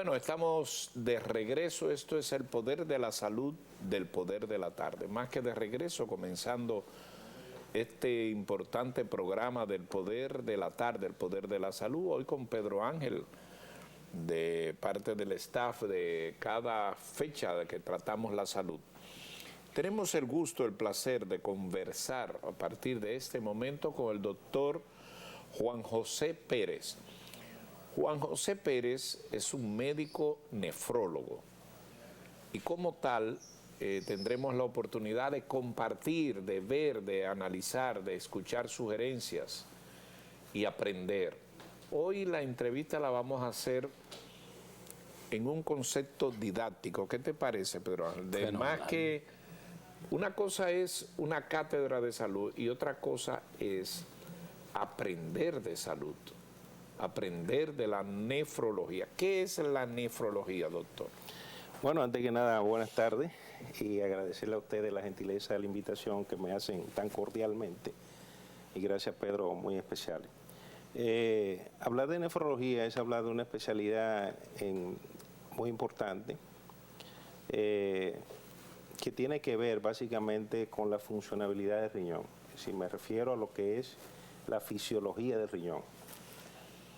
Bueno, estamos de regreso. Esto es el poder de la salud del poder de la tarde. Más que de regreso, comenzando este importante programa del poder de la tarde, el poder de la salud. Hoy con Pedro Ángel, de parte del staff de cada fecha de que tratamos la salud. Tenemos el gusto, el placer de conversar a partir de este momento con el doctor Juan José Pérez. Juan José Pérez es un médico nefrólogo y como tal tendremos la oportunidad de compartir, de ver, de analizar, de escuchar sugerencias y aprender. Hoy la entrevista la vamos a hacer en un concepto didáctico. ¿Qué te parece, Pedro Ángel? De más que una cosa es una cátedra de salud y otra cosa es aprender de salud. Aprender de la nefrología. ¿Qué es la nefrología, doctor? Bueno, antes que nada, buenas tardes y agradecerle a ustedes la gentileza de la invitación que me hacen tan cordialmente. Y gracias, Pedro, muy especial. Hablar de nefrología es hablar de una especialidad muy importante que tiene que ver básicamente con la funcionabilidad del riñón. Si me refiero a lo que es la fisiología del riñón.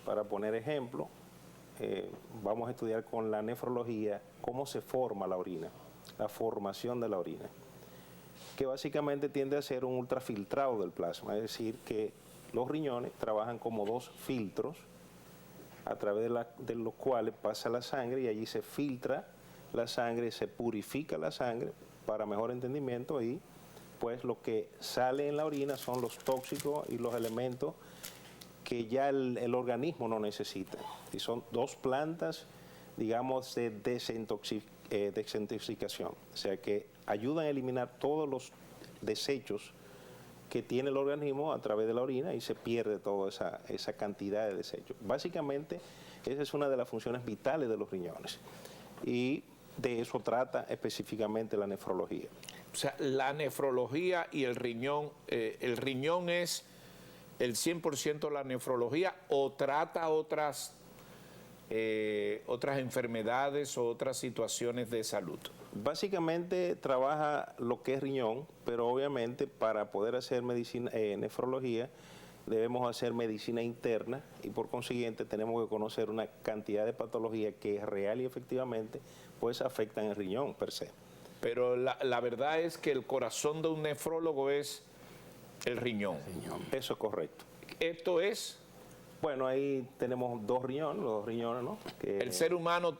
Para poner ejemplo, vamos a estudiar con la nefrología cómo se forma la orina, la formación de la orina, que básicamente tiende a ser un ultrafiltrado del plasma, es decir, que los riñones trabajan como dos filtros a través de los cuales pasa la sangre y allí se filtra la sangre, se purifica la sangre para mejor entendimiento y pues lo que sale en la orina son los tóxicos y los elementos que ya el organismo no necesita. Y son dos plantas, digamos, de desintoxicación. O sea, que ayudan a eliminar todos los desechos que tiene el organismo a través de la orina y se pierde toda esa cantidad de desechos. Básicamente, esa es una de las funciones vitales de los riñones. Y de eso trata específicamente la nefrología. O sea, la nefrología y el riñón es el 100% la nefrología o trata otras enfermedades o otras situaciones de salud. Básicamente trabaja lo que es riñón, pero obviamente para poder hacer medicina, nefrología debemos hacer medicina interna y por consiguiente tenemos que conocer una cantidad de patologías que real y efectivamente pues afectan el riñón per se. Pero la verdad es que el corazón de un nefrólogo es el riñón. Eso es correcto. Esto es... Bueno, ahí tenemos los dos riñones, ¿no? El ser humano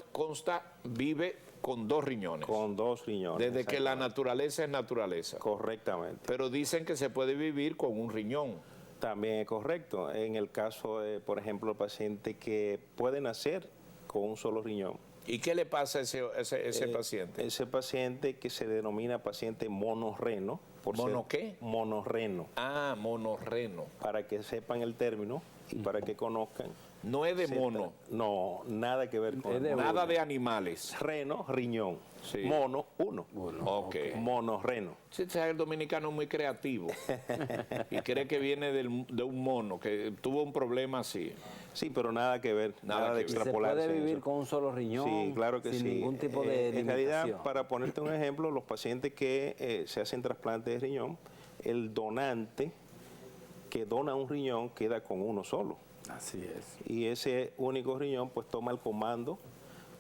vive con dos riñones. Con dos riñones. Desde que la naturaleza es naturaleza. Correctamente. Pero dicen que se puede vivir con un riñón. También es correcto. En el caso de, por ejemplo, pacientes que pueden nacer con un solo riñón. ¿Y qué le pasa a ese paciente? Ese paciente que se denomina paciente monorreno. ¿Mono qué? Monorreno. Ah, monorreno. Para que sepan el término y para que conozcan. No es de mono. No, nada que ver con nada de animales. Reno, riñón. Sí. Mono, uno. Okay. Monorreno. Sí, el dominicano es muy creativo y cree que viene de un mono, que tuvo un problema así. Sí, pero nada que ver, nada de extrapolarse. ¿Se puede vivir con un solo riñón? Sí, claro que sin sí. Ningún tipo de limitación. En realidad, para ponerte un ejemplo, los pacientes que se hacen trasplantes de riñón, el donante que dona un riñón queda con uno solo. Así es. Y ese único riñón pues toma el comando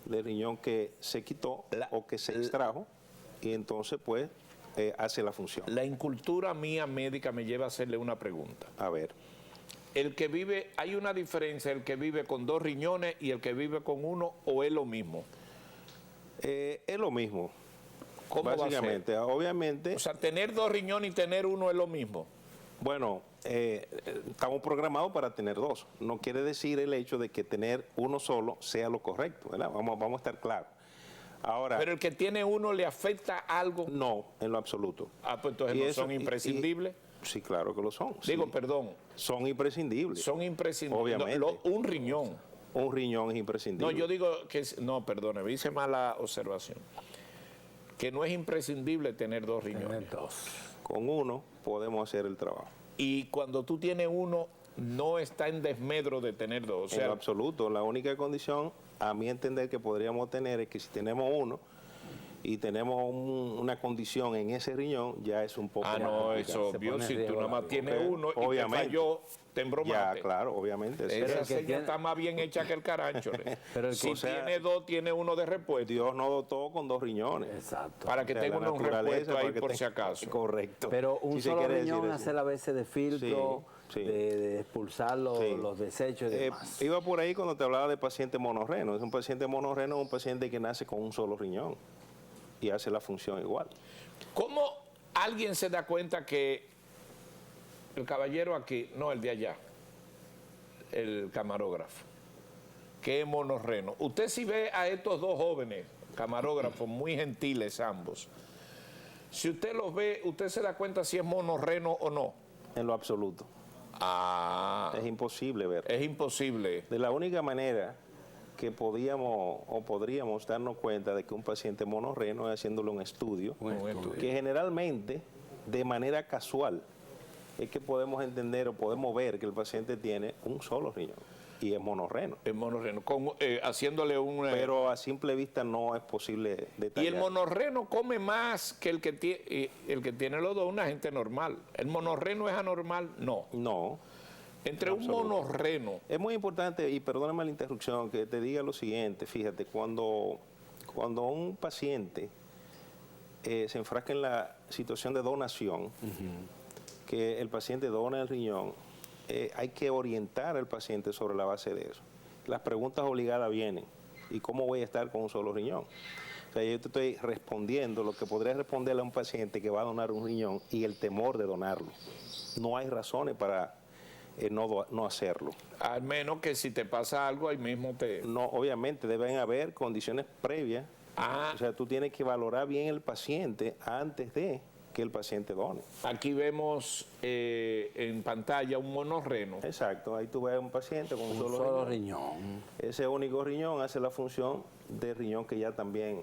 del riñón que se quitó o que se extrajo y entonces pues hace la función. La incultura mía médica me lleva a hacerle una pregunta. A ver. El que vive, ¿hay una diferencia el que vive con dos riñones y el que vive con uno o es lo mismo? Es lo mismo. ¿Cómo básicamente, va a ser? Obviamente. O sea, tener dos riñones y tener uno es lo mismo. Bueno, estamos programados para tener dos. No quiere decir el hecho de que tener uno solo sea lo correcto, ¿verdad? Vamos a estar claros. Ahora, ¿pero el que tiene uno le afecta algo? No, en lo absoluto. Ah, pues entonces no son imprescindibles. Sí, claro que lo son. Digo, sí. perdón. Son imprescindibles. Son imprescindibles. Obviamente. Un riñón. Un riñón es imprescindible. No, yo digo que... No, perdone, hice mala observación. Que no es imprescindible tener dos riñones. Tener dos. Con uno podemos hacer el trabajo. Y cuando tú tienes uno, no está en desmedro de tener dos. O sea, en lo absoluto. La única condición a mi entender que podríamos tener es que si tenemos uno y tenemos una condición en ese riñón, ya es un poco Ah, más no, complicado. eso Se obvio, pone si tú riesgo nada más la tienes vida. uno y Obviamente. te falló, te Ya, embromaste. claro, obviamente. Esa el que seña tiene- está más bien hecha que el carancho. Pero el si que- tiene dos, tiene uno de repuesto. Dios nos dotó con 2 riñones. Exacto. Para que O sea, tenga la un naturaleza, repuesto ahí para que por tenga- si acaso. Correcto. Pero un Si se solo quiere decir riñón así. hace a veces de filtro, Sí, sí. de expulsar los desechos y demás. Iba por ahí cuando te hablaba de paciente monorreno. Es un paciente monorreno, un paciente que nace con un solo riñón y hace la función igual. ¿Cómo alguien se da cuenta que el caballero aquí, no el de allá, el camarógrafo, que es monorreno? Usted si ve a estos dos jóvenes camarógrafos, muy gentiles ambos, si usted los ve, usted se da cuenta si es monorreno o no. En lo absoluto. Ah, Es imposible ver. es imposible. De la única manera que podíamos o podríamos darnos cuenta de que un paciente monorreno es haciéndole un estudio, que generalmente, de manera casual, es que podemos entender o podemos ver que el paciente tiene un solo riñón y es monorreno. Es monorreno, haciéndole un... Pero a simple vista no es posible detallar. y el monorreno come más que el que tiene los dos, una gente normal. ¿El monorreno es anormal? No. No. Entre un monorreno, Es muy importante, y perdóname la interrupción, que te diga lo siguiente. Fíjate, cuando un paciente se enfrasca en la situación de donación, que el paciente dona el riñón, hay que orientar al paciente sobre la base de eso. Las preguntas obligadas vienen. ¿Y cómo voy a estar con un solo riñón? O sea, yo te estoy respondiendo lo que podría responderle a un paciente que va a donar un riñón y el temor de donarlo. No hay razones para no hacerlo. al menos que si te pasa algo ahí mismo te... No, obviamente deben haber condiciones previas. Ah, O sea, tú tienes que valorar bien el paciente antes de que el paciente done. aquí vemos en pantalla un monorreno. Exacto, ahí tú ves a un paciente con un Un solo, solo riñón. riñón. Ese único riñón hace la función de riñón que ya también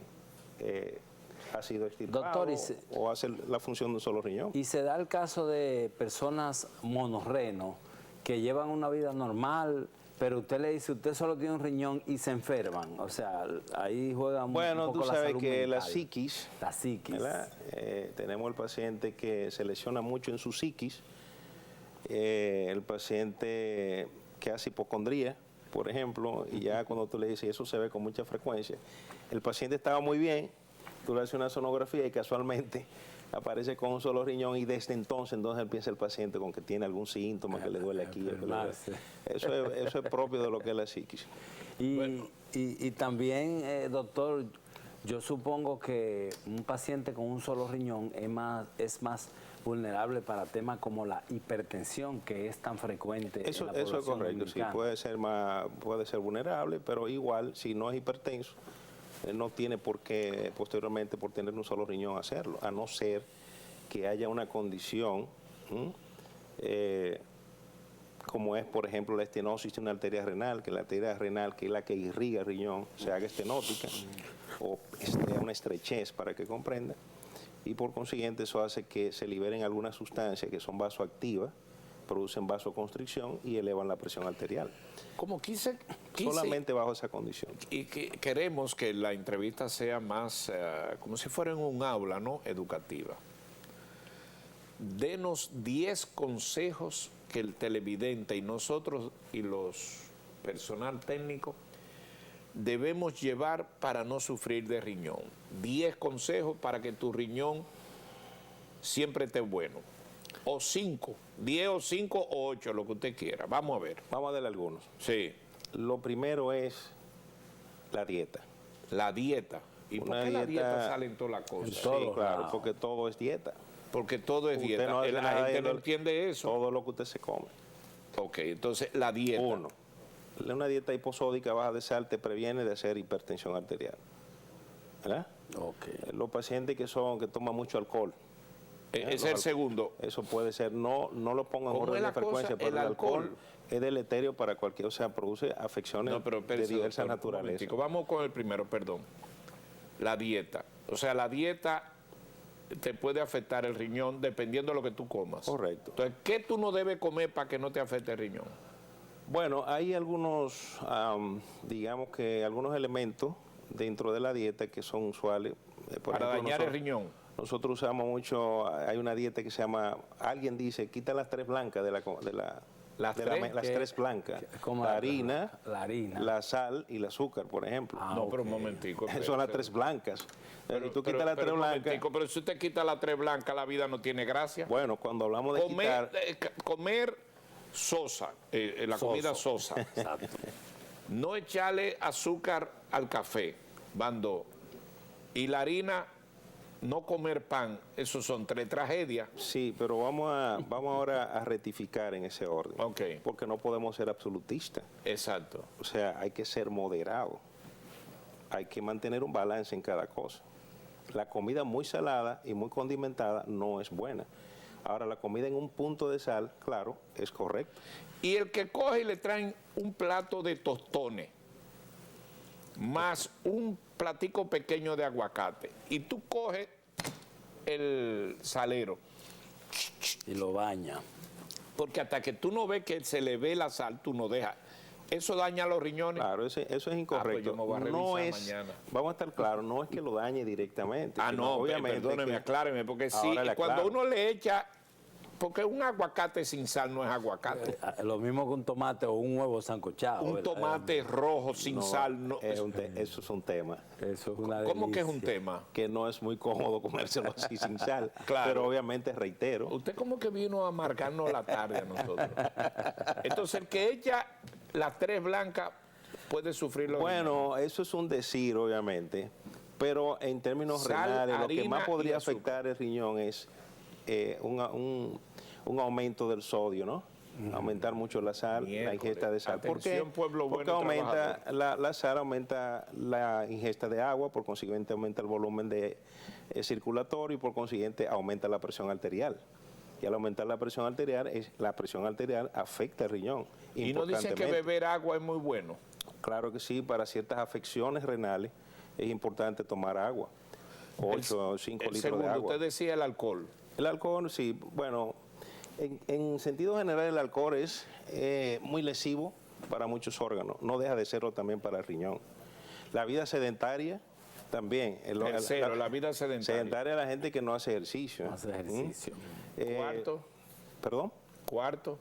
ha sido extirpado. Doctor, o hace la función de un solo riñón. Y se da el caso de personas monorreno que llevan una vida normal, pero usted le dice, usted solo tiene un riñón y se enferman. O sea, ahí juega un Bueno, poco tú la sabes salud que la mental. psiquis, La psiquis. ¿verdad? Tenemos el paciente que se lesiona mucho en su psiquis, el paciente que hace hipocondría, por ejemplo, y ya cuando tú le dices, eso se ve con mucha frecuencia, el paciente estaba muy bien, tú le haces una sonografía y casualmente aparece con un solo riñón y desde entonces empieza el paciente con que tiene algún síntoma, que le duele aquí. Que le duele. Eso es propio de lo que es la psiquis. Y también, doctor, yo supongo que un paciente con un solo riñón es más vulnerable para temas como la hipertensión, que es tan frecuente Eso en la población es correcto, sí, dominicana. puede ser vulnerable, pero igual, si no es hipertenso, no tiene por qué posteriormente, por tener un solo riñón, hacerlo, a no ser que haya una condición como es, por ejemplo, la estenosis de una arteria renal, que la arteria renal, que es la que irriga el riñón, se haga estenótica o esté a una estrechez, para que comprenda, y por consiguiente eso hace que se liberen algunas sustancias que son vasoactivas, producen vasoconstricción y elevan la presión arterial. Como quise Solamente bajo esa condición. y que queremos que la entrevista sea más como si fuera en un aula, ¿no? Educativa. Denos 10 consejos que el televidente y nosotros y los personal técnico debemos llevar para no sufrir de riñón. 10 consejos para que tu riñón siempre esté bueno. O 5, 10 o 5 o 8, lo que usted quiera. Vamos a ver. Vamos a darle algunos. Sí, Lo primero es la dieta. la dieta. ¿Y por Una qué la dieta dieta- sale en todas las cosas? todo. Sí, claro, Wow. porque todo es dieta. Porque todo es Usted dieta. no hace La nada gente de no lo- entiende eso. Todo lo que usted se come. Ok, entonces la dieta. Uno, una dieta hiposódica baja de sal te previene de hacer hipertensión arterial. ¿Verdad? Ok. Los pacientes que toman mucho alcohol, Ese es el segundo. eso puede ser, no lo pongan en ¿Cómo orden es la de frecuencia, cosa? pero El el alcohol alcohol es deleterio para cualquier, o sea, produce afecciones No, pero de espérese, diversa doctor, un naturaleza. momentico. Vamos con el primero, perdón. La dieta. O sea, la dieta te puede afectar el riñón dependiendo de lo que tú comas. Correcto. Entonces, ¿qué tú no debes comer para que no te afecte el riñón? Bueno, hay algunos, digamos que algunos elementos dentro de la dieta que son usuales. Por Para ejemplo, dañar el riñón. nosotros usamos mucho, hay una dieta que se llama, alguien dice, quita las 3 blancas ¿Las tres? las 3 blancas. ¿Cómo La harina, la harina, la sal y el azúcar, por ejemplo. No, pero un momentico. Son las 3 blancas. Pero tú quitas las 3 un blancas. momentico, pero si usted quita las 3 blancas, la vida no tiene gracia. Bueno, cuando hablamos de Comer, quitar, comer sosa, la comida sosa. Exacto. No echarle azúcar al café, van 2. Y la harina, no comer pan, eso son 3 tragedias. sí, pero vamos ahora a rectificar en ese orden. Ok. Porque no podemos ser absolutistas. Exacto. O sea, hay que ser moderado. Hay que mantener un balance en cada cosa. La comida muy salada y muy condimentada no es buena. Ahora, la comida en un punto de sal, claro, es correcto. Y el que coge y le traen un plato de tostones, más un platico pequeño de aguacate, y tú coges el salero, Y lo baña. porque hasta que tú no ves que se le ve la sal, tú no dejas. Eso daña los riñones. Claro, eso es incorrecto. yo me voy a no revisar es, mañana. vamos a estar claros, no es que lo dañe directamente. Ah, sino no, obviamente perdóneme, que- acláreme, porque sí, Ahora le cuando aclaro. uno le echa, porque un aguacate sin sal no es aguacate. Lo mismo que un tomate o un huevo sancochado. Un ¿verdad? tomate rojo sin no, sal, no. eso es un tema. Eso es una ¿Cómo que es un delicia. tema? Que no es muy cómodo comérselo así sin sal. Claro. Pero obviamente reitero, Usted como que vino a amargarnos la tarde a nosotros. Entonces, el que echa las 3 blancas puede sufrir los riñones. bueno, eso es un decir, obviamente, pero en términos Sal, renales, lo que harina más y podría azúcar. afectar el riñón es un aumento del sodio, ¿no? Aumentar mucho la sal, la Miércoles. ingesta de sal. ¿Por qué? Atención, pueblo Porque bueno y aumenta la sal, aumenta la ingesta de agua, por consiguiente aumenta el volumen de circulatorio y por consiguiente aumenta la presión arterial. Y al aumentar la presión arterial afecta el riñón. Y nos dicen que importantemente. beber agua es muy bueno. Claro que sí, para ciertas afecciones renales es importante tomar agua. 8 o 5 El litros segundo, de agua. usted decía el alcohol. El alcohol, sí, bueno, en sentido general el alcohol es muy lesivo para muchos órganos, no deja de serlo también para el riñón. La vida sedentaria también. Tercero, la vida sedentaria. Sedentaria la gente que no hace ejercicio. Hace ejercicio. Cuarto, ¿Perdón? cuarto.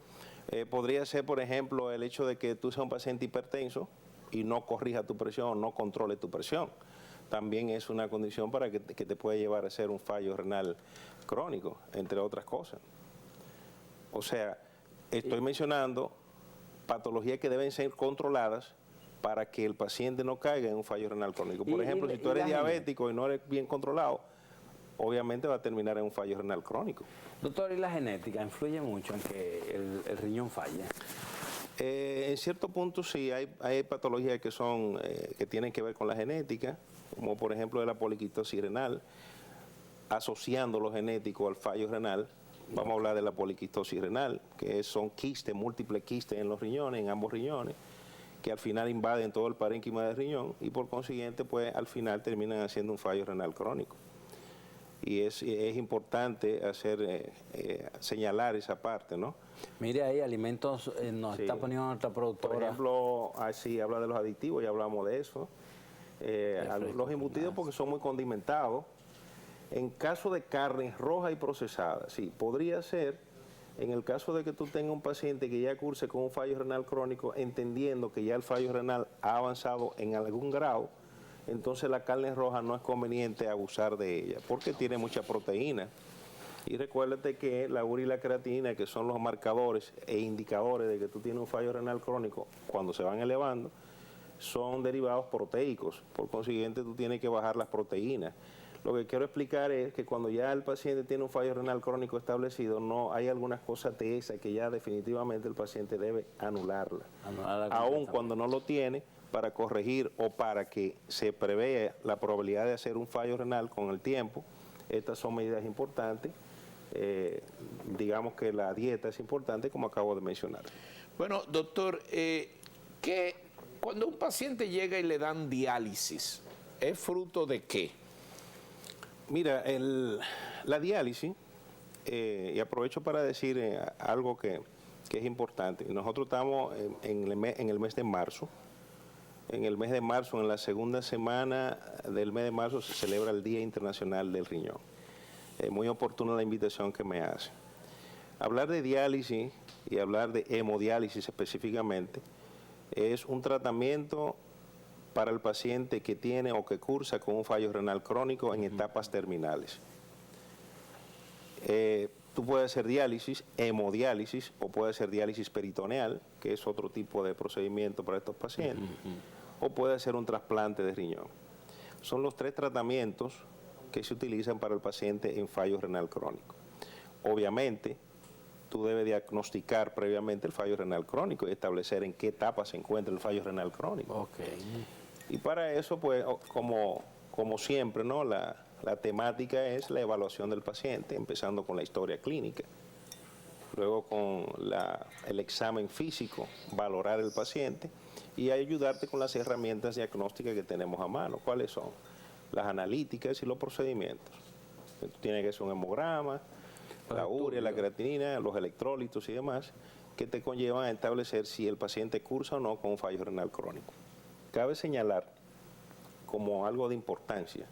Podría ser, por ejemplo, el hecho de que tú seas un paciente hipertenso y no corrija tu presión, no controle tu presión. También es una condición para que te puede llevar a ser un fallo renal crónico, entre otras cosas. O sea, estoy mencionando patologías que deben ser controladas para que el paciente no caiga en un fallo renal crónico. Por ejemplo, si tú eres diabético y no eres bien controlado, obviamente va a terminar en un fallo renal crónico. Doctor, ¿y la genética influye mucho en que el riñón falle? En cierto punto sí, hay patologías que son que tienen que ver con la genética, como por ejemplo la poliquitosis renal, asociando lo genético al fallo renal. Vamos a hablar de la poliquitosis renal, que son quistes, múltiples quistes en los riñones, en ambos riñones, que al final invaden todo el parénquima del riñón y por consiguiente, pues al final terminan haciendo un fallo renal crónico. Y es importante señalar esa parte, ¿no? Mire ahí, alimentos, nos Sí. está poniendo nuestra productora. Por ejemplo, así habla de los aditivos, ya hablamos de eso. Los embutidos porque son muy condimentados. En caso de carnes rojas y procesadas, sí, podría ser, en el caso de que tú tengas un paciente que ya curse con un fallo renal crónico, entendiendo que ya el fallo renal ha avanzado en algún grado, entonces la carne roja no es conveniente abusar de ella, porque tiene mucha proteína. Y recuérdate que la urea y la creatina, que son los marcadores e indicadores de que tú tienes un fallo renal crónico, cuando se van elevando, son derivados proteicos. Por consiguiente, tú tienes que bajar las proteínas. Lo que quiero explicar es que cuando ya el paciente tiene un fallo renal crónico establecido, no hay algunas cosas de esas que ya definitivamente el paciente debe anularla. Aun cuando no lo tiene, para corregir o para que se prevea la probabilidad de hacer un fallo renal con el tiempo, estas son medidas importantes. Digamos que la dieta es importante, como acabo de mencionar. Bueno, doctor, cuando un paciente llega y le dan diálisis, ¿es fruto de qué? Mira, la diálisis, y aprovecho para decir algo que que es importante. Nosotros estamos en el mes de marzo. En el mes de marzo, en la segunda semana del mes de marzo, se celebra el Día Internacional del Riñón. Muy oportuna la invitación que me hace. Hablar de diálisis y hablar de hemodiálisis específicamente es un tratamiento para el paciente que tiene o que cursa con un fallo renal crónico en etapas terminales. Tú puedes hacer diálisis, hemodiálisis, o puedes hacer diálisis peritoneal, que es otro tipo de procedimiento para estos pacientes, o puedes hacer un trasplante de riñón. Son los 3 tratamientos que se utilizan para el paciente en fallo renal crónico. Obviamente, tú debes diagnosticar previamente el fallo renal crónico y establecer en qué etapa se encuentra el fallo renal crónico. Y para eso, pues, como siempre, ¿no? La temática es la evaluación del paciente, empezando con la historia clínica, luego con el examen físico, valorar el paciente y ayudarte con las herramientas diagnósticas que tenemos a mano. ¿Cuáles son? Las analíticas y los procedimientos. Tiene que ser un hemograma, la urea, la creatinina, los electrolitos y demás, que te conllevan a establecer si el paciente cursa o no con un fallo renal crónico. Cabe señalar, como algo de importancia,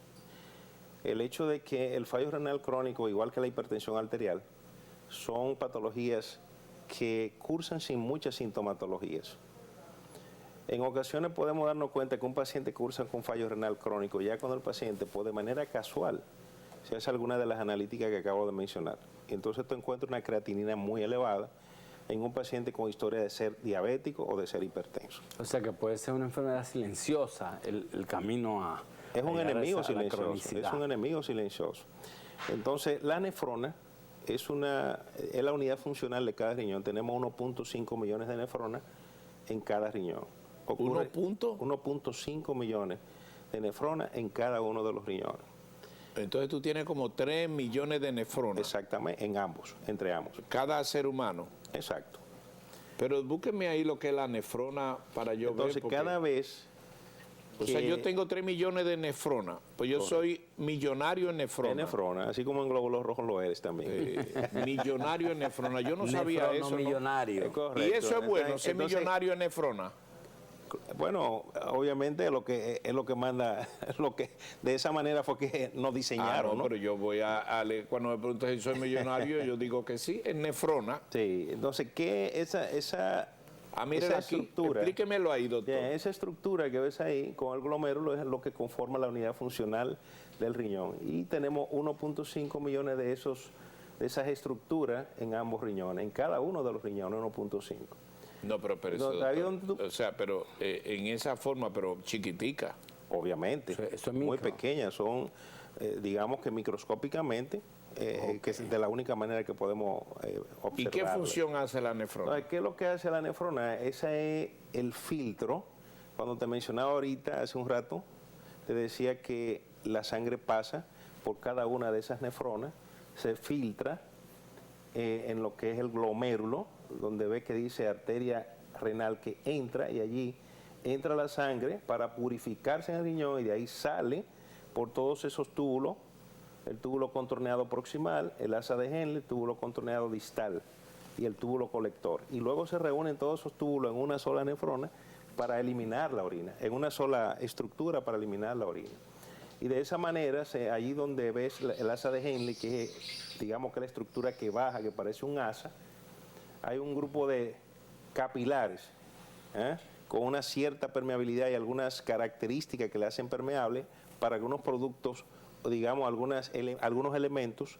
el hecho de que el fallo renal crónico, igual que la hipertensión arterial, son patologías que cursan sin muchas sintomatologías. En ocasiones podemos darnos cuenta que un paciente cursa con fallo renal crónico ya cuando el paciente, pues de manera casual, se hace alguna de las analíticas que acabo de mencionar. Y entonces tú encuentras una creatinina muy elevada en un paciente con historia de ser diabético o de ser hipertenso. O sea que puede ser una enfermedad silenciosa el camino a... Es un enemigo silencioso, es un enemigo silencioso. Entonces, la nefrona es la unidad funcional de cada riñón. Tenemos 1.5 millones de nefronas en cada riñón. 1.5 millones de nefronas en cada uno de los riñones. Entonces tú tienes como 3 millones de nefronas. Exactamente, entre ambos. Cada ser humano. Exacto. Pero búsqueme ahí lo que es la nefrona para yo ver. Entonces, cada vez... O sea, yo tengo 3 millones de nefronas, pues yo soy millonario en nefrona. En nefrona, así como en glóbulos rojos lo eres también. Millonario en nefrona, yo no sabía eso. Millonario. ¿No? Y eso es bueno, ser millonario en nefrona. Bueno, obviamente es lo que manda, de esa manera fue que nos diseñaron, ¿no? Pero yo voy a leer, cuando me preguntan si soy millonario, yo digo que sí, en nefrona. Sí, entonces, ¿qué esa mira aquí, estructura? Explíquemelo ahí, doctor. Esa estructura que ves ahí con el glomérulo es lo que conforma la unidad funcional del riñón. Y tenemos 1.5 millones de esas estructuras en ambos riñones, en cada uno de los riñones 1.5. No, pero eso, o sea, pero en esa forma, pero chiquitica. Obviamente, eso es muy pequeñas, son, digamos que microscópicamente, que es de la única manera que podemos observar. ¿Y qué función hace la nefrona? ¿Qué es lo que hace la nefrona? Ese es el filtro. Cuando te mencionaba ahorita, hace un rato, te decía que la sangre pasa por cada una de esas nefronas, se filtra en lo que es el glomérulo, donde ve que dice arteria renal, que entra, y allí entra la sangre para purificarse en el riñón y de ahí sale por todos esos túbulos, el túbulo contorneado proximal, el asa de Henle, el túbulo contorneado distal y el túbulo colector. Y luego se reúnen todos esos túbulos en una sola nefrona para eliminar la orina, en una sola estructura para eliminar la orina. Y de esa manera, allí donde ves el asa de Henle, que es, digamos que la estructura que baja, que parece un asa, hay un grupo de capilares con una cierta permeabilidad y algunas características que le hacen permeable para algunos productos, o digamos algunos elementos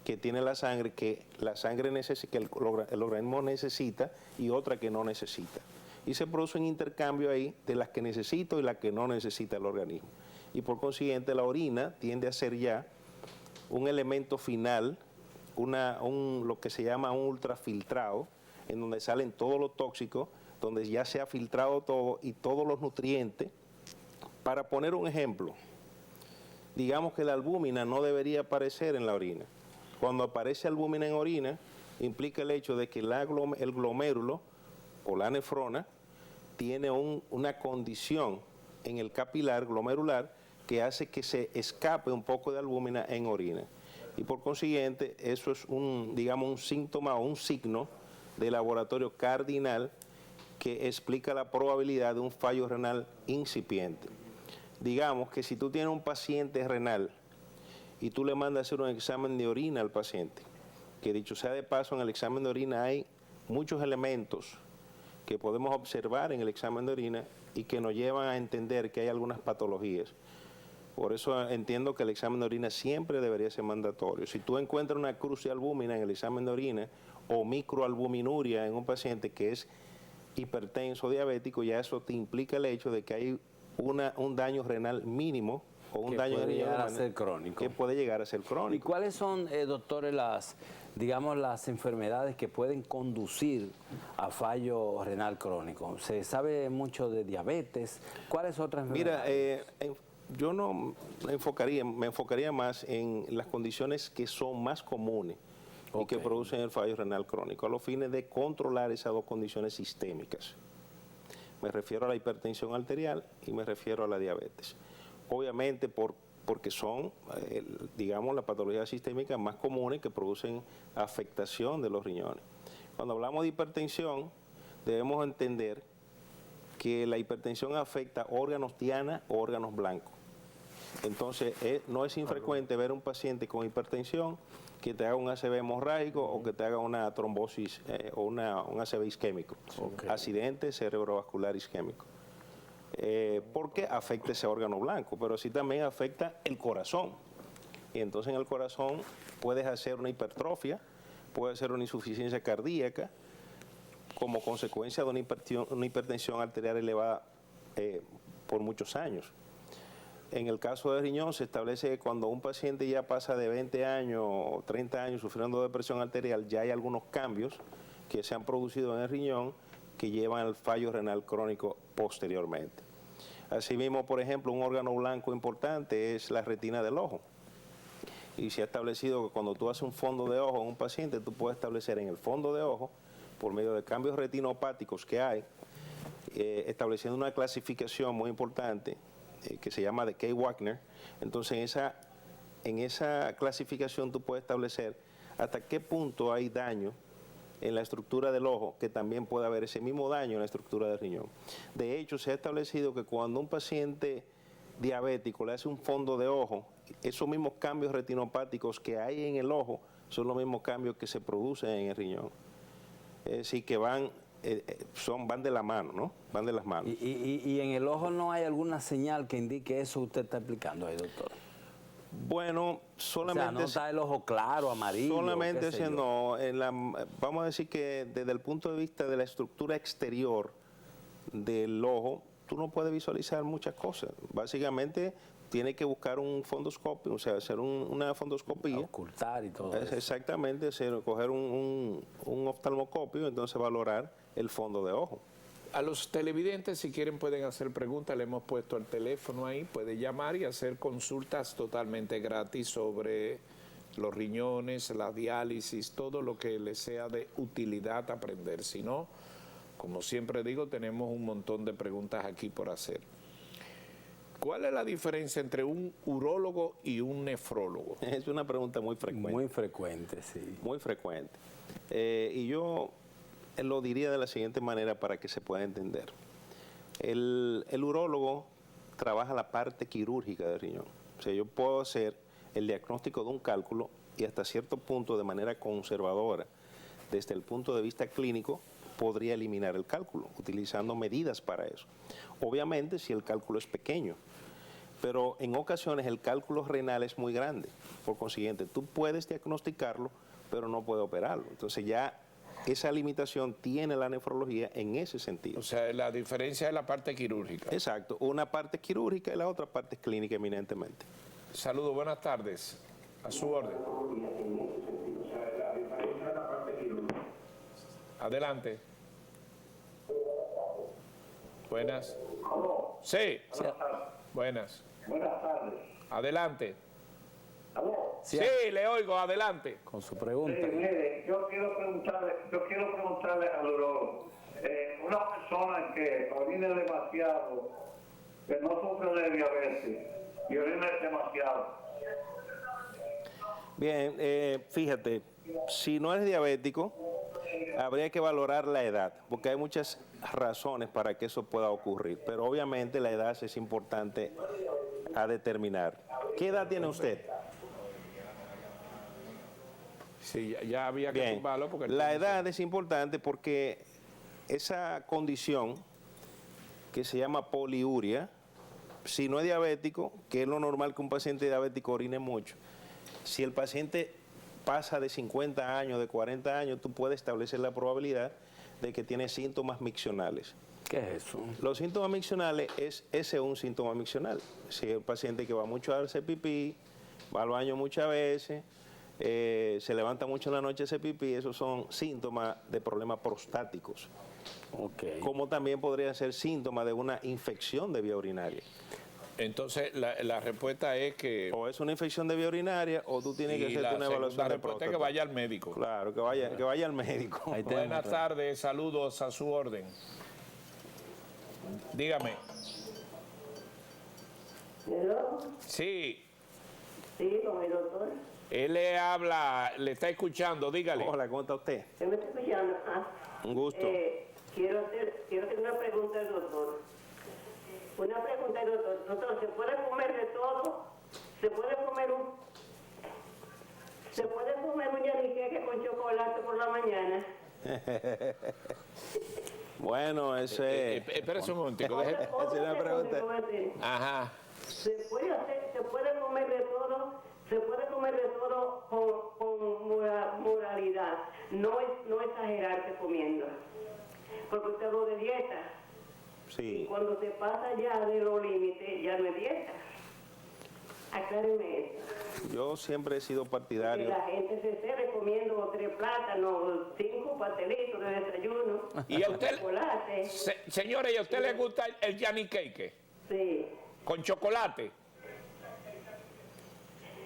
que tiene la sangre, que el organismo necesita y otra que no necesita. Y se produce un intercambio ahí de las que necesito y las que no necesita el organismo. Y por consiguiente la orina tiende a ser ya un elemento final, lo que se llama un ultrafiltrado, en donde salen todos los tóxicos, donde ya se ha filtrado todo y todos los nutrientes. Para poner un ejemplo, digamos que la albúmina no debería aparecer en la orina. Cuando aparece albúmina en orina, implica el hecho de que el glomérulo o la nefrona tiene una condición en el capilar glomerular que hace que se escape un poco de albúmina en orina. Y por consiguiente, eso es un síntoma o un signo de laboratorio cardinal que explica la probabilidad de un fallo renal incipiente. Digamos que si tú tienes un paciente renal y tú le mandas a hacer un examen de orina al paciente, que dicho sea de paso, en el examen de orina hay muchos elementos que podemos observar en el examen de orina y que nos llevan a entender que hay algunas patologías. Por eso entiendo que el examen de orina siempre debería ser mandatorio. Si tú encuentras una crucialbúmina en el examen de orina o microalbuminuria en un paciente que es hipertenso o diabético, ya eso te implica el hecho de que hay un daño renal mínimo o un daño puede llegar a ser crónico. Que puede llegar a ser ¿Y crónico. cuáles son, doctores, las enfermedades que pueden conducir a fallo renal crónico? Se sabe mucho de diabetes. ¿Cuáles otras enfermedades? Mira, yo no me enfocaría más en las condiciones que son más comunes y que producen el fallo renal crónico, a los fines de controlar esas dos condiciones sistémicas. Me refiero a la hipertensión arterial y me refiero a la diabetes. Obviamente porque son, digamos, las patologías sistémicas más comunes que producen afectación de los riñones. Cuando hablamos de hipertensión, debemos entender que la hipertensión afecta órganos diana o órganos blancos. Entonces, no es infrecuente ver un paciente con hipertensión que te haga un ACV hemorrágico o que te haga una trombosis o un ACV isquémico, accidente cerebrovascular isquémico. Porque afecta ese órgano blanco, pero sí también afecta el corazón. Y entonces en el corazón puedes hacer una hipertrofia, puede hacer una insuficiencia cardíaca como consecuencia de una hipertensión arterial elevada por muchos años. En el caso del riñón se establece que cuando un paciente ya pasa de 20 años o 30 años sufriendo de presión arterial, ya hay algunos cambios que se han producido en el riñón que llevan al fallo renal crónico posteriormente. Asimismo, por ejemplo, un órgano blanco importante es la retina del ojo. Y se ha establecido que cuando tú haces un fondo de ojo en un paciente, tú puedes establecer en el fondo de ojo, por medio de cambios retinopáticos que hay, estableciendo una clasificación muy importante que se llama de Kay-Wagner. Entonces, en esa clasificación tú puedes establecer hasta qué punto hay daño en la estructura del ojo, que también puede haber ese mismo daño en la estructura del riñón. De hecho, se ha establecido que cuando un paciente diabético le hace un fondo de ojo, esos mismos cambios retinopáticos que hay en el ojo son los mismos cambios que se producen en el riñón. Es decir, que van de la mano, ¿no? Van de las manos. ¿Y en el ojo no hay alguna señal que indique eso que usted está explicando ahí, doctor? Bueno, solamente... O sea, no está el ojo claro, amarillo. Solamente no, vamos a decir que desde el punto de vista de la estructura exterior del ojo, tú no puedes visualizar muchas cosas. Básicamente, tiene que buscar un fondoscopio, o sea, hacer una fondoscopía. Ocultar y todo eso. Exactamente, coger un oftalmoscopio, entonces valorar el fondo de ojo. A los televidentes, si quieren, pueden hacer preguntas. Le hemos puesto el teléfono ahí. Puede llamar y hacer consultas totalmente gratis sobre los riñones, la diálisis, todo lo que les sea de utilidad aprender. Si no, como siempre digo, tenemos un montón de preguntas aquí por hacer. ¿Cuál es la diferencia entre un urólogo y un nefrólogo? Es una pregunta muy frecuente. Muy frecuente, sí. Muy frecuente. Y yo lo diría de la siguiente manera para que se pueda entender. El urólogo trabaja la parte quirúrgica del riñón. O sea, yo puedo hacer el diagnóstico de un cálculo y hasta cierto punto, de manera conservadora, desde el punto de vista clínico, podría eliminar el cálculo, utilizando medidas para eso. Obviamente, si el cálculo es pequeño, pero en ocasiones el cálculo renal es muy grande. Por consiguiente, tú puedes diagnosticarlo, pero no puedes operarlo. Entonces ya esa limitación tiene la nefrología en ese sentido. O sea, la diferencia es la parte quirúrgica. Exacto, una parte es quirúrgica y la otra parte es clínica eminentemente. Saludos, buenas tardes. A su orden. Adelante. Buenas. Sí. Buenas. Buenas tardes. Adelante. ¿Aló? Sí, le oigo, adelante. Con su pregunta. Mire, yo quiero preguntarle al urólogo. Una persona que orina demasiado, que no sufre de diabetes y orina demasiado. Bien, fíjate, si no eres diabético, habría que valorar la edad, porque hay muchas razones para que eso pueda ocurrir, pero obviamente la edad es importante a determinar. ¿Qué edad tiene usted? Sí, ya había que Bien, tumbarlo porque la edad es importante porque esa condición que se llama poliuria, si no es diabético, que es lo normal que un paciente diabético orine mucho, si el paciente pasa de 50 años, de 40 años, tú puedes establecer la probabilidad de que tiene síntomas miccionales. ¿Qué es eso? Los síntomas miccionales ese es un síntoma miccional. Si es el paciente que va mucho a hacer pipí, va al baño muchas veces, se levanta mucho en la noche a hacer pipí, esos son síntomas de problemas prostáticos. Okay. Como también podría ser síntoma de una infección de vía urinaria. Entonces, la respuesta es que... O es una infección de vía urinaria o tú tienes que y hacerte una evaluación la de respuesta es próstata. que vaya al médico. Claro, que vaya al médico. Ahí tenemos. Buenas tardes, saludos a su orden. Dígame. ¿Hello? Sí, Sí, con el doctor. él le habla, le está escuchando, dígale. Hola, ¿cómo está usted? ¿Usted me está escuchando? Un gusto. Quiero hacer una pregunta al doctor. Una pregunta al doctor. Doctor, ¿se puede comer de todo? ¿Se puede comer un yaniqueque con chocolate por la mañana? Bueno, Espérese un momentico. Esa es una pregunta. Ajá. ¿Se puede comer de todo? Se puede comer de todo con moralidad, no exagerarse comiendo. Porque usted habla de dieta. Sí. Cuando se pasa ya de los límites, ya no es dieta. Acláreme eso. Yo siempre he sido Que partidario. la gente se cede comiendo 3 plátanos, 5 pastelitos de desayuno, ¿Y a usted, chocolate. señores, ¿y a usted le gusta el yaniqueque Sí. con chocolate?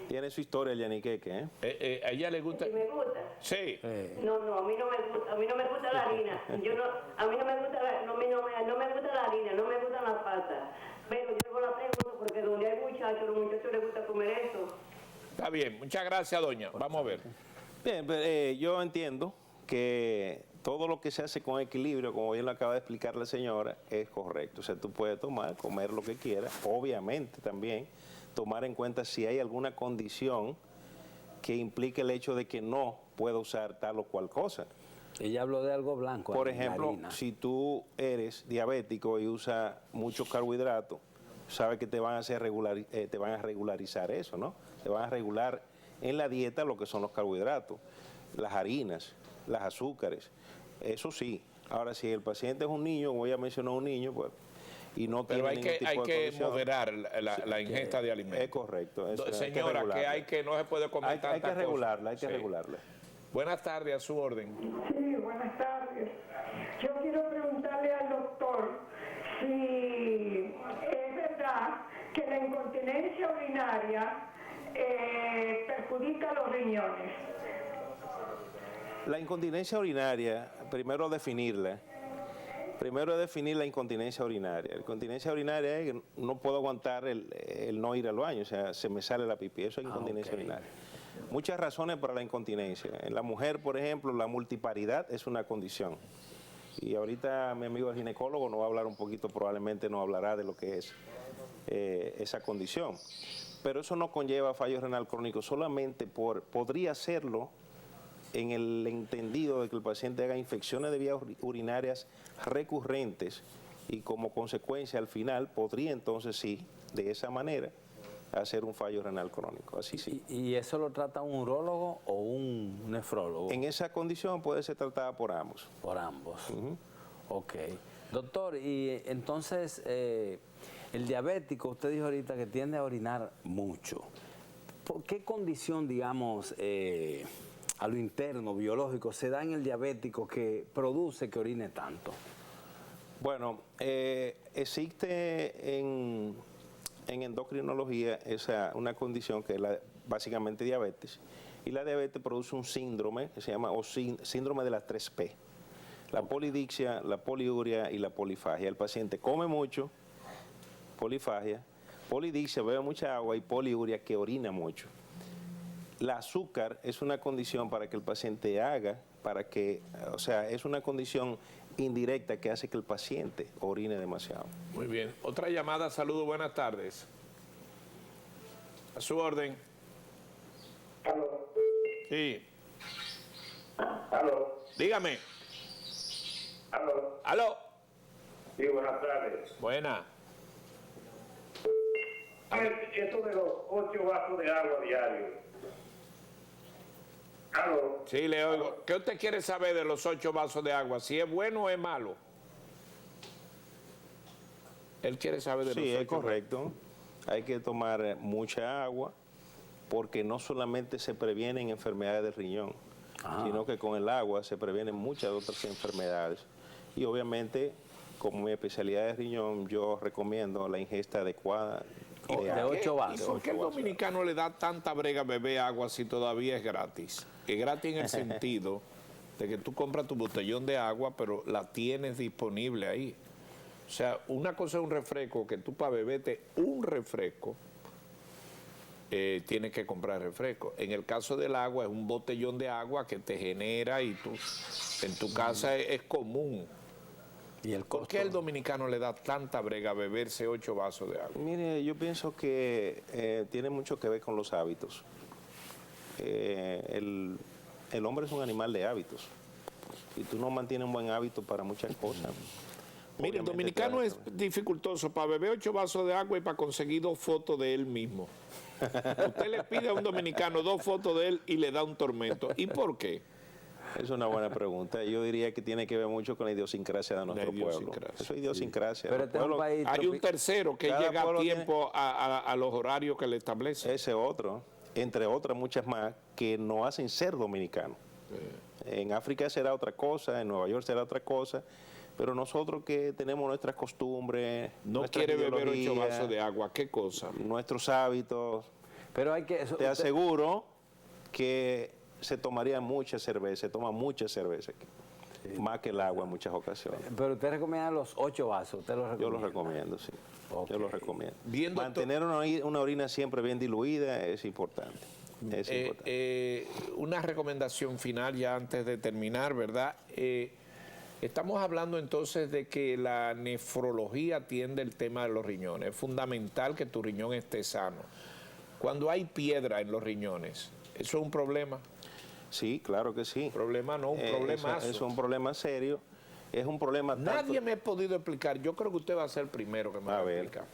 Tiene su historia el yaniqueque, ¿eh? ¿A ella le gusta? ¿Sí me gusta? Sí. No, a mí no me gusta, a mí no me gusta la harina. A mí no me gusta no me gusta la harina, no me gustan las pastas. Pero yo hago la pregunta porque donde hay muchachos, los muchachos les gusta comer eso. Está bien, muchas gracias, doña. Vamos a ver. Bien, pero, yo entiendo que todo lo que se hace con equilibrio, como bien lo acaba de explicar la señora, es correcto. O sea, tú puedes comer lo que quieras, obviamente también tomar en cuenta si hay alguna condición que implique el hecho de que no pueda usar tal o cual cosa. Ella habló de algo blanco. Por la ejemplo, harina. si tú eres diabético y usas mucho carbohidrato, sabes que te van a regularizar eso, ¿no? Te van a regular en la dieta lo que son los carbohidratos, las harinas, las azúcares. Eso sí. Ahora, si el paciente es un niño, voy a mencionar un niño, pues, y no Pero tiene ningún tipo hay de que condición, moderar la ingesta de alimentos. es correcto. Eso hay que Señora, regularla. que no se puede comer Hay que tanta cosa. regularla, hay que Sí. regularla. Buenas tardes, a su orden. Sí, buenas tardes. Yo quiero preguntarle al doctor si es verdad que la incontinencia urinaria perjudica los riñones. La incontinencia urinaria, primero definirla. Primero es definir la incontinencia urinaria. La incontinencia urinaria es que no puedo aguantar el no ir al baño, o sea, se me sale la pipí. Eso es incontinencia urinaria. Muchas razones para la incontinencia. En la mujer, por ejemplo, la multiparidad es una condición. Y ahorita mi amigo el ginecólogo nos va a hablar un poquito, probablemente nos hablará de lo que es esa condición. Pero eso no conlleva fallo renal crónico, solamente podría hacerlo en el entendido de que el paciente haga infecciones de vías urinarias recurrentes y como consecuencia al final podría entonces sí, de esa manera, hacer un fallo renal crónico. Así sí. ¿Y eso lo trata un urólogo o un nefrólogo? En esa condición puede ser tratada por ambos. Por ambos. Ok. Doctor, y entonces el diabético, usted dijo ahorita que tiende a orinar mucho. ¿Por qué condición, digamos, a lo interno, biológico, se da en el diabético que produce que orine tanto? Bueno, existe en endocrinología una condición que es básicamente diabetes, y la diabetes produce un síndrome que se llama síndrome de las 3P, la polidixia, la poliuria y la polifagia. El paciente come mucho, polidixia, bebe mucha agua, y poliuria, que orina mucho. la azúcar es una condición para que el paciente haga, o sea, es una condición indirecta que hace que el paciente orine demasiado. Muy bien. Otra llamada, saludos, buenas tardes. A su orden. Aló. Sí, Aló. dígame. Aló. Aló. Sí, buenas tardes. Buena. Esto de los 8 vasos de agua diarios. Aló. Sí, le oigo. ¿Qué usted quiere saber de los 8 vasos de agua? ¿Si es bueno o es malo? Él quiere saber de los 8 Sí, es correcto. Hay que tomar mucha agua porque no solamente se previenen enfermedades del riñón, sino que con el agua se previenen muchas otras enfermedades. Y obviamente, como mi especialidad es riñón, yo recomiendo la ingesta adecuada de De 8 ¿Y vasos. por qué el dominicano le da tanta brega a beber agua si todavía es gratis? Es gratis en el sentido de que tú compras tu botellón de agua, pero la tienes disponible ahí. O sea, una cosa es un refresco, que tú para beberte un refresco, tienes que comprar refresco. En el caso del agua, es un botellón de agua que te genera y tú, en tu casa es común. ¿Y el ¿Por costo? qué el dominicano le da tanta brega a beberse 8 vasos de agua? Mire, yo pienso que tiene mucho que ver con los hábitos. El hombre es un animal de hábitos. Y tú no mantienes un buen hábito para muchas cosas. Mire, el dominicano es dificultoso para beber 8 vasos de agua y para conseguir 2 fotos de él mismo. Usted le pide a un dominicano 2 fotos de él y le da un tormento. ¿Y por qué? Es una buena pregunta. Yo diría que tiene que ver mucho con la idiosincrasia de nuestro pueblo. idiosincrasia. Eso es idiosincrasia. Pero Los este es un pueblos- país Hay un tercero que Cada llega a pueblo tiempo a los horarios que le establece. Ese otro, entre otras muchas más, que no hacen ser dominicanos. En África será otra cosa, en Nueva York será otra cosa, pero nosotros que tenemos nuestras costumbres, No nuestras quiere beber 8 ideologías, vasos de agua. ¿Qué cosa? nuestros hábitos, Pero hay que... te aseguro que se tomaría mucha cerveza, se toma mucha cerveza aquí, más que el agua en muchas ocasiones. Pero usted recomienda los 8 vasos, usted los recomienda. Yo lo recomiendo, sí. Ok. Yo lo recomiendo. Bien, doctor. Mantener una orina siempre bien diluida es importante. Es importante. Una recomendación final ya antes de terminar, ¿verdad? Estamos hablando entonces de que la nefrología atiende el tema de los riñones. Es fundamental que tu riñón esté sano. Cuando hay piedra en los riñones, ¿eso es un problema? Sí, claro que sí. Problema no, un problemazo. Es un problema serio. Es un problema Nadie me ha podido explicar, yo creo que usted va a ser el primero que me va a ver. explicar.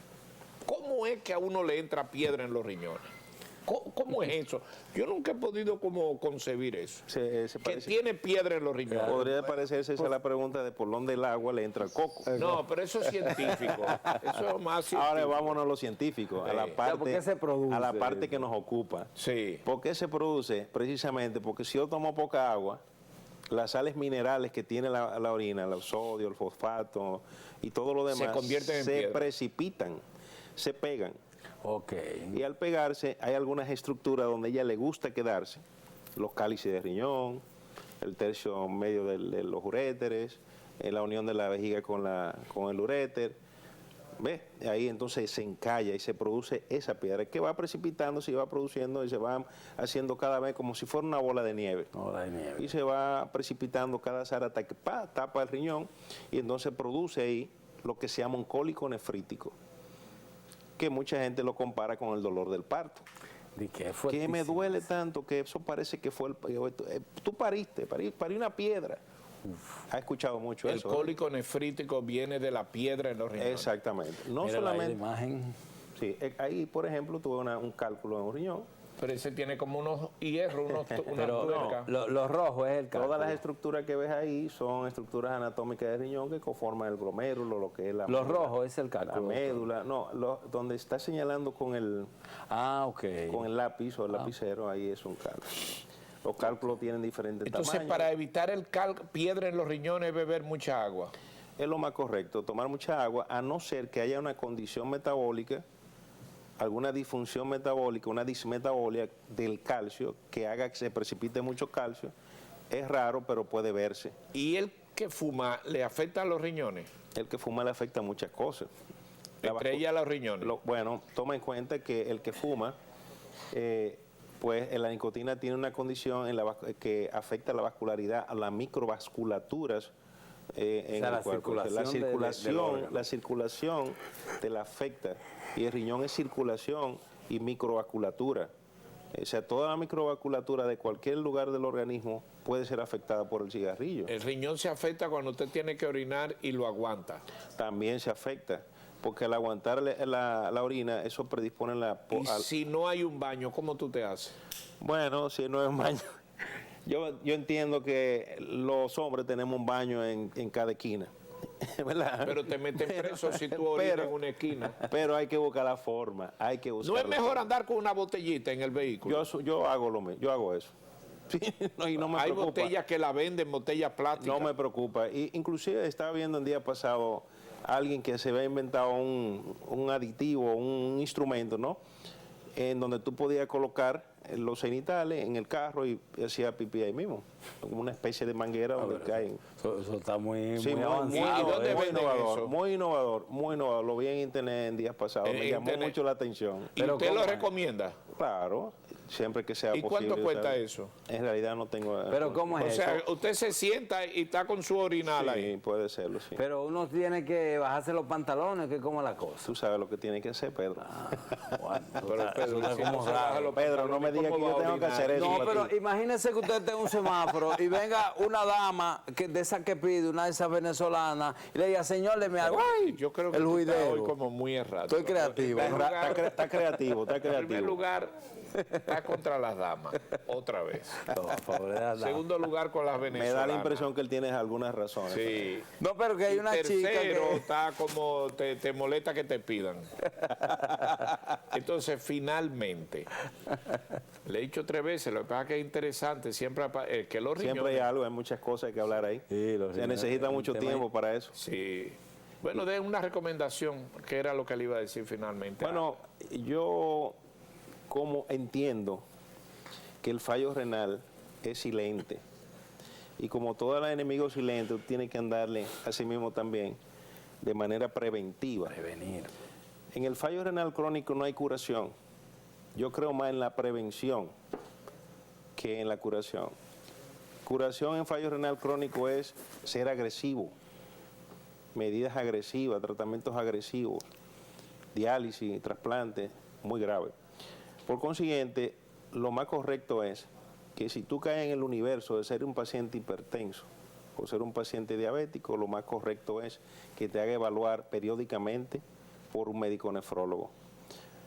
¿Cómo es que a uno le entra piedra en los riñones? ¿Cómo es eso? Yo nunca he podido como concebir eso. Se Que parece- tiene piedra en los riñones. Podría parecerse esa la pregunta de por dónde el agua le entra al coco. No, pero eso es científico. Eso es más científico. Ahora vámonos a lo científico, a la parte, ¿por qué se produce? a la parte que nos ocupa. Sí. ¿Por qué se produce? Precisamente porque si yo tomo poca agua, las sales minerales que tiene la orina, el sodio, el fosfato y todo lo demás, convierten en se piedra. precipitan, se pegan. Ok. Y al pegarse hay algunas estructuras donde a ella le gusta quedarse, los cálices de riñón, el tercio medio de los uréteres, la unión de la vejiga con el uréter. ¿Ves? Ahí entonces se encalla y se produce esa piedra que va precipitándose y va produciendo y se va haciendo cada vez como si fuera una bola de nieve. Bola de nieve. Y se va precipitando cada zara hasta que tapa el riñón y entonces produce ahí lo que se llama un cólico nefrítico, que mucha gente lo compara con el dolor del parto. ¿De qué Que fue? me duele tanto que eso parece que fue tú parí una piedra. ¿Ha escuchado mucho El eso? cólico nefrítico viene de la piedra en los riñones. Exactamente. No Mírala ahí la solamente. imagen. Sí, ahí, por ejemplo, tuve un cálculo en un riñón. Pero ese tiene como unos hierros, una Pero tuerca. lo rojo es el cálculo. Todas las estructuras que ves ahí son estructuras anatómicas del riñón que conforman el glomérulo, lo que es la Lo médula, rojo es el la cálculo. médula. No, donde está señalando con el Ok. lápiz o el lapicero, ahí es un cálculo. Los cálculos tienen diferentes Entonces, tamaños. para evitar piedra en los riñones, beber mucha agua. Es lo más correcto, tomar mucha agua, a no ser que haya una condición metabólica, alguna disfunción metabólica, una dismetabolia del calcio que haga que se precipite mucho calcio. Es raro, pero puede verse. ¿Y el que fuma le afecta a los riñones? El que fuma le afecta a muchas cosas. La Entre vacu- ellas los riñones. Bueno, toma en cuenta que el que fuma pues la nicotina tiene una condición que afecta la vascularidad, a las microvasculaturas en el cuerpo. La circulación te la afecta, y el riñón es circulación y microvasculatura. O sea, toda la microvasculatura de cualquier lugar del organismo puede ser afectada por el cigarrillo. El riñón se afecta cuando usted tiene que orinar y lo aguanta. También se afecta, porque al aguantar la orina, eso predispone Y si no hay un baño, ¿cómo tú te haces? Bueno, si no es un baño, yo entiendo que los hombres tenemos un baño en cada esquina, ¿verdad? Pero te meten preso si tú orinas en una esquina. Pero hay que buscar la forma, hay que buscar. ¿No es mejor andar con una botellita en el vehículo? Yo hago eso. Sí, y no me Hay preocupa. botellas que la venden, botellas plásticas. No me preocupa. Y inclusive estaba viendo el día pasado alguien que se había inventado un aditivo, un instrumento, ¿no? En donde tú podías colocar los genitales en el carro y hacía pipí ahí mismo, como una especie de manguera donde caen. Eso está muy avanzado, ¿Dónde muy innovador. Lo vi en internet en días pasados, me llamó mucho la atención. ¿Y usted lo recomienda? Claro, siempre que sea ¿Y posible. cuánto cuesta eso? En realidad no tengo. Pero ¿cómo es O sea, eso? usted se sienta y está con su orinal Sí, ahí. puede serlo, sí. Pero uno tiene que bajarse los pantalones, que como la cosa. Tú sabes lo que tiene que hacer, Pedro. Pero Pedro, si no se baja los Pedro, no me digas que yo tengo que hacer eso. No, para pero ti. imagínese que usted esté en un semáforo y venga una dama de esa que pide, una de esas venezolanas, y le diga, señor, le me hago Yo creo que el tú estás hoy juidero. como muy errado. Estoy creativo. Está creativo. En primer lugar, está contra las damas, otra vez. No, pobre de la dama. Segundo lugar, con las Me venezolanas. da la impresión que él tiene algunas razones. Sí. No, pero que hay Y una tercero, chica que... está como te molesta que te pidan. Entonces, finalmente, le he dicho 3 veces, lo que pasa es que es interesante, siempre que los riñones... Siempre hay algo, hay muchas cosas que hablar ahí. Sí, los Se riñones, necesita mucho el tema tiempo para eso. Sí. Bueno, de una recomendación, que era lo que le iba a decir finalmente. Bueno, yo como entiendo que el fallo renal es silente, y como todo el enemigo silente, tiene que andarle a sí mismo también de manera preventiva. Prevenir. En el fallo renal crónico no hay curación. Yo creo más en la prevención que en la curación. Curación en fallo renal crónico es ser agresivo, medidas agresivas, tratamientos agresivos, diálisis, trasplante, muy grave. Por consiguiente, lo más correcto es que si tú caes en el universo de ser un paciente hipertenso o ser un paciente diabético, lo más correcto es que te haga evaluar periódicamente por un médico nefrólogo.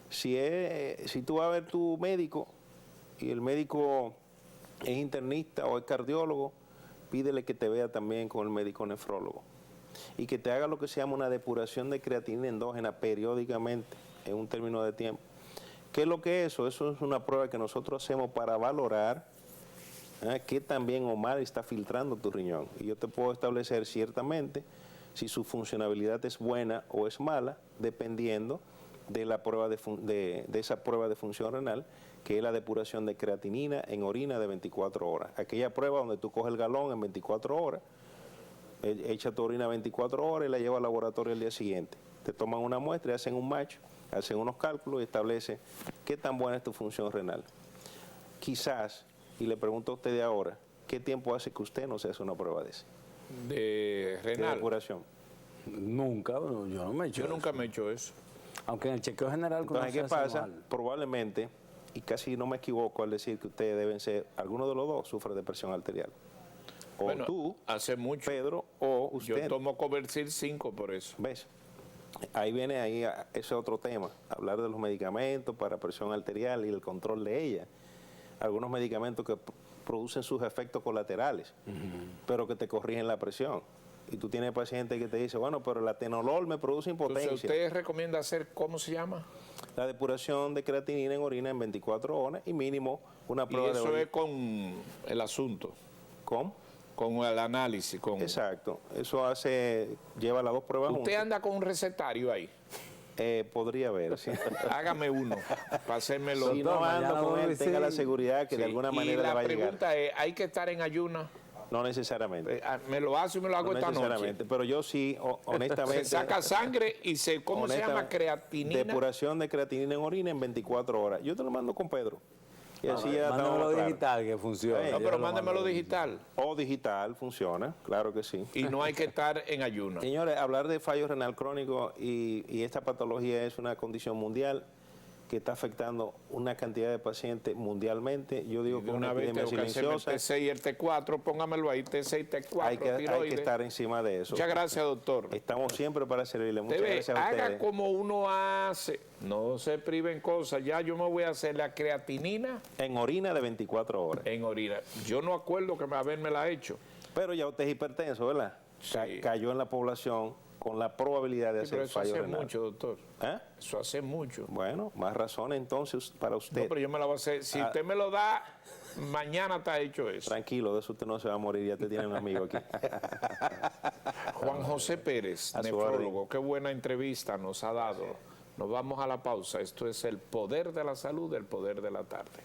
Si tú vas a ver tu médico y el médico es internista o es cardiólogo, pídele que te vea también con el médico nefrólogo y que te haga lo que se llama una depuración de creatinina endógena periódicamente en un término de tiempo. ¿Qué es lo que es eso? Eso es una prueba que nosotros hacemos para valorar qué tan bien o mal está filtrando tu riñón. Y yo te puedo establecer ciertamente si su funcionabilidad es buena o es mala, dependiendo de la prueba de esa prueba de función renal, que es la depuración de creatinina en orina de 24 horas. Aquella prueba donde tú coges el galón en 24 horas, echa tu orina 24 horas y la lleva al laboratorio el día siguiente. Te toman una muestra y hacen un match, hacen unos cálculos y establecen qué tan buena es tu función renal. Quizás, y le pregunto a usted de ahora, ¿qué tiempo hace que usted no se hace una prueba de esa? De De renal. depuración. Nunca, bueno, yo no me he hecho Yo eso. nunca me he hecho eso. Aunque en el chequeo general... Entonces, ¿qué cuando se hace pasa? anual. Probablemente, y casi no me equivoco al decir que ustedes deben ser, alguno de los dos sufre de presión arterial. O Bueno, tú, hace mucho. Pedro, o Yo usted. tomo Covercil 5 por eso. ¿Ves? Ahí viene ese es otro tema, hablar de los medicamentos para presión arterial y el control de ella. Algunos medicamentos que producen sus efectos colaterales, pero que te corrigen la presión. Y tú tienes pacientes que te dicen, bueno, pero el atenolol me produce impotencia. Entonces, ¿usted recomienda hacer, cómo se llama? La depuración de creatinina en orina en 24 horas y mínimo una Y prueba de eso orina. es con el asunto, ¿Cómo? con el análisis. Exacto. Eso lleva las dos pruebas ¿Usted juntas. anda con un recetario ahí? Podría haber, sí. Hágame uno, para hacérmelo. Si no mañana ando con voy a él, tenga la decir- seguridad que de Sí. alguna Y manera le va a la llegar. pregunta es, ¿hay que estar en ayuna? No necesariamente. Me lo hace y me lo hago No esta noche. necesariamente, pero yo sí, honestamente. Se saca sangre y ¿cómo se llama? honestamente, Creatinina. Depuración de creatinina en orina en 24 horas. Yo te lo mando con Pedro. Y así ya Mándamelo estamos claros. digital que funciona. No, pero mándamelo digital. O digital, funciona, claro que sí. Y no hay que estar en ayuno. Señores, hablar de fallo renal crónico y esta patología es una condición mundial que está afectando una cantidad de pacientes mundialmente. Yo digo De que es una una vez epidemia tengo que hacerme el silenciosa. T6 y el T4, póngamelo ahí, T6 y T4, Hay que tiroides. estar encima de eso. Muchas gracias, doctor. Estamos siempre para servirle. Muchas Debe, gracias a haga ustedes. como uno hace, no se priven cosas. Ya yo me voy a hacer la creatinina En orina de 24 horas. en orina. Yo no acuerdo que haberme la hecho. Pero ya usted es hipertenso, ¿verdad? Sí. Cayó en la población con la probabilidad de Sí, pero hacer eso fallo hace renal. mucho, doctor. ¿Eh? Eso hace mucho. Bueno, más razones entonces para usted. No, pero yo me la voy a hacer. Si usted me lo da, mañana está hecho eso. Tranquilo, de eso usted no se va a morir, ya te tiene un amigo aquí. Juan José Pérez, A su nefrólogo, qué buena entrevista nos ha dado. Nos vamos a la pausa. Esto es el poder de la salud, el poder de la tarde.